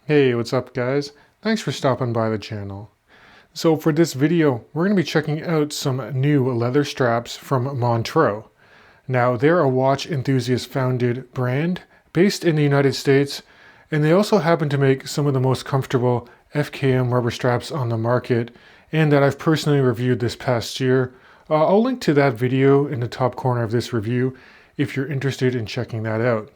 Hey, what's up guys? Thanks for stopping by the channel. So for this video, we're going to be checking out some new leather straps from Montreux. Now they're a watch enthusiast founded brand based in the United States, and they also happen to make some of the most comfortable FKM rubber straps on the market and that I've personally reviewed this past year. I'll link to that video in the top corner of this review if you're interested in checking that out.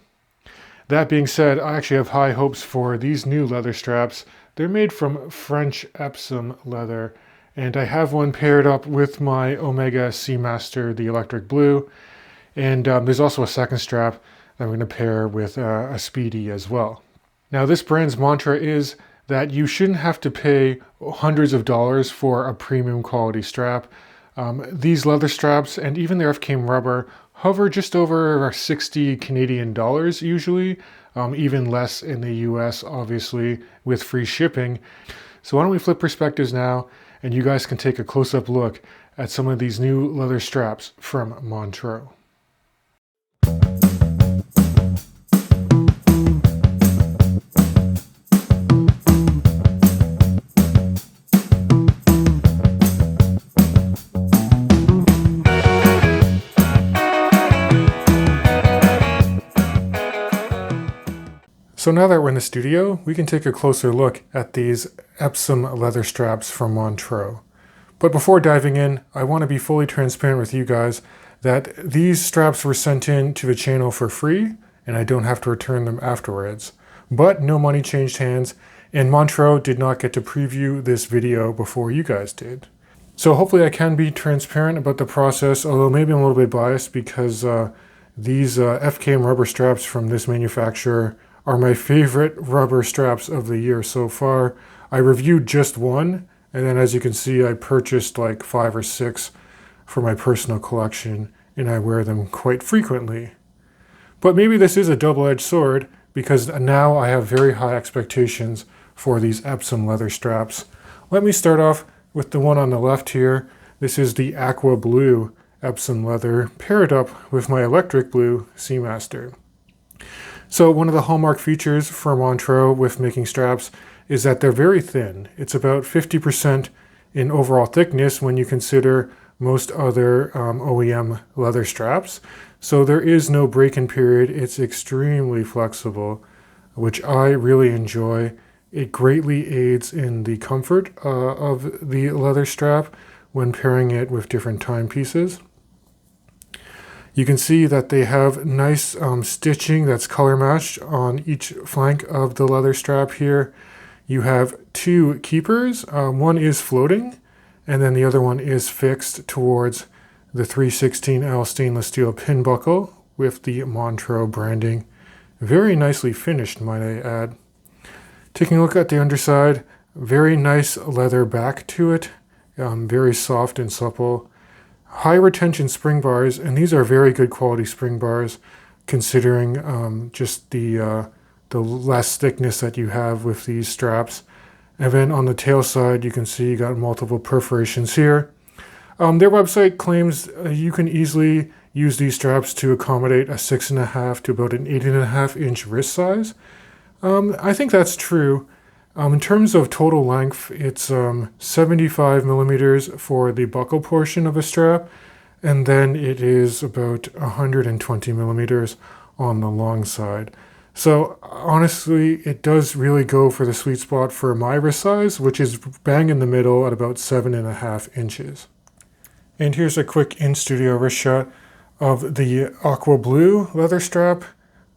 That being said, I actually have high hopes for these new leather straps. They're made from French Epsom leather, and I have one paired up with my Omega Speedmaster, the electric blue, and there's also a second strap that I'm going to pair with a Speedy as well. Now this brand's mantra is that you shouldn't have to pay hundreds of dollars for a premium quality strap. These leather straps and even their FKM rubber hover just over 60 Canadian dollars usually, even less in the US obviously with free shipping. So why don't we flip perspectives now and you guys can take a close-up look at some of these new leather straps from Montreux. So now that we're in the studio, we can take a closer look at these Epsom leather straps from Montreux. But before diving in, I want to be fully transparent with you guys that these straps were sent in to the channel for free and I don't have to return them afterwards. But no money changed hands and Montreux did not get to preview this video before you guys did. So hopefully I can be transparent about the process, although maybe I'm a little bit biased because these FKM rubber straps from this manufacturer are my favorite rubber straps of the year so far. I reviewed just one, and then as you can see, I purchased like 5 or 6 for my personal collection, and I wear them quite frequently. But maybe this is a double-edged sword, because now I have very high expectations for these Epsom leather straps. Let me start off with the one on the left here. This is the aqua blue Epsom leather, paired up with my electric blue Speedmaster. So one of the hallmark features for Montreux with making straps is that they're very thin. It's about 50% in overall thickness when you consider most other OEM leather straps. So there is no break-in period. It's extremely flexible, which I really enjoy. It greatly aids in the comfort of the leather strap when pairing it with different timepieces. You can see that they have nice stitching that's color matched on each flank of the leather strap here. You have 2 keepers. One is floating and then the other one is fixed towards the 316L stainless steel pin buckle with the Montreux branding. Very nicely finished, might I add. Taking a look at the underside, very nice leather back to it, very soft and supple. High retention spring bars, and these are very good quality spring bars considering just the less thickness that you have with these straps. And then on the tail side you can see you got multiple perforations here. Their website claims you can easily use these straps to accommodate a 6.5 to about an 8.5 inch wrist size. I think that's true. In terms of total length, it's 75 millimeters for the buckle portion of a strap, and then it is about 120 millimeters on the long side. So honestly, it does really go for the sweet spot for my wrist size, which is bang in the middle at about 7.5 inches. And here's a quick in-studio wrist shot of the aqua blue leather strap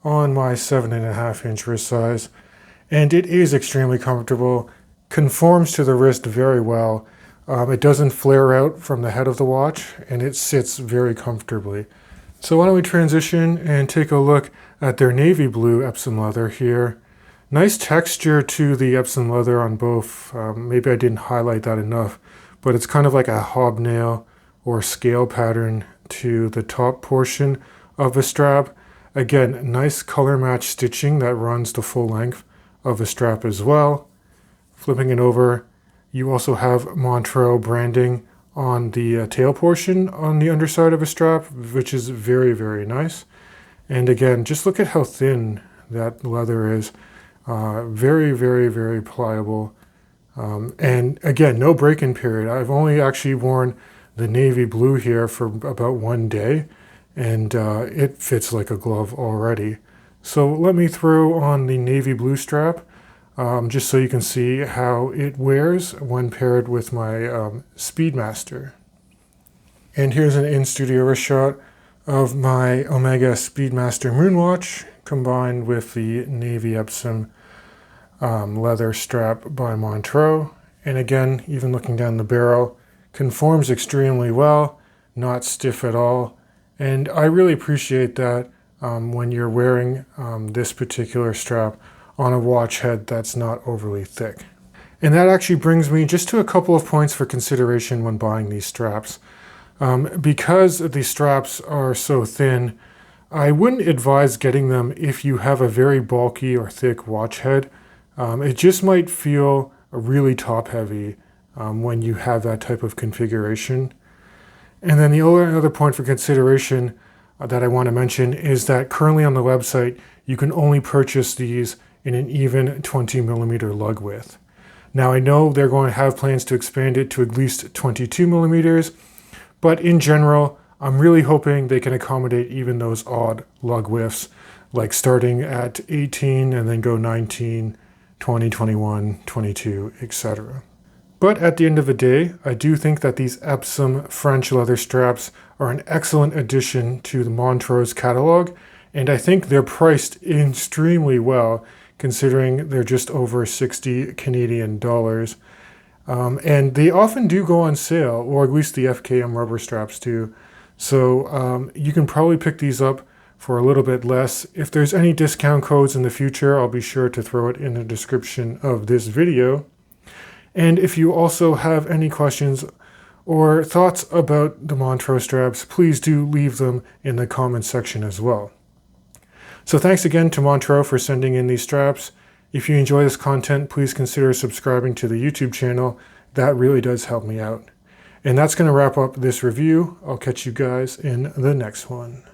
on my 7.5 inch wrist size. And it is extremely comfortable, conforms to the wrist very well. It doesn't flare out from the head of the watch, and it sits very comfortably. So why don't we transition and take a look at their navy blue Epsom leather here. Nice texture to the Epsom leather on both. Maybe I didn't highlight that enough, but it's kind of like a hobnail or scale pattern to the top portion of the strap. Again, nice color match stitching that runs the full length of the strap as well. Flipping it over, you also have Montreux branding on the tail portion on the underside of a strap, which is very, very nice. And again, just look at how thin that leather is. Very, very, very pliable. And again, no break-in period. I've only actually worn the navy blue here for about 1 day, and it fits like a glove already. So let me throw on the navy blue strap, just so you can see how it wears when paired with my Speedmaster. And here's an in-studio wrist shot of my Omega Speedmaster Moonwatch combined with the navy Epsom leather strap by Montreux. And again, even looking down the barrel, conforms extremely well, not stiff at all. And I really appreciate that when you're wearing this particular strap on a watch head that's not overly thick. And that actually brings me just to a couple of points for consideration when buying these straps. Because the straps are so thin, I wouldn't advise getting them if you have a very bulky or thick watch head. It just might feel really top heavy when you have that type of configuration. And then the only other point for consideration that I want to mention is that currently on the website, you can only purchase these in an even 20mm lug width. Now I know they're going to have plans to expand it to at least 22mm, but in general, I'm really hoping they can accommodate even those odd lug widths, like starting at 18 and then go 19, 20, 21, 22, etc. But at the end of the day, I do think that these Epsom French leather straps are an excellent addition to the Montreux's catalog, and I think they're priced extremely well considering they're just over 60 Canadian dollars. And they often do go on sale, or at least the FKM rubber straps do. So you can probably pick these up for a little bit less. If there's any discount codes in the future, I'll be sure to throw it in the description of this video. And if you also have any questions or thoughts about the Montreux straps, please do leave them in the comments section as well. So thanks again to Montreux for sending in these straps. If you enjoy this content, please consider subscribing to the YouTube channel. That really does help me out. And that's going to wrap up this review. I'll catch you guys in the next one.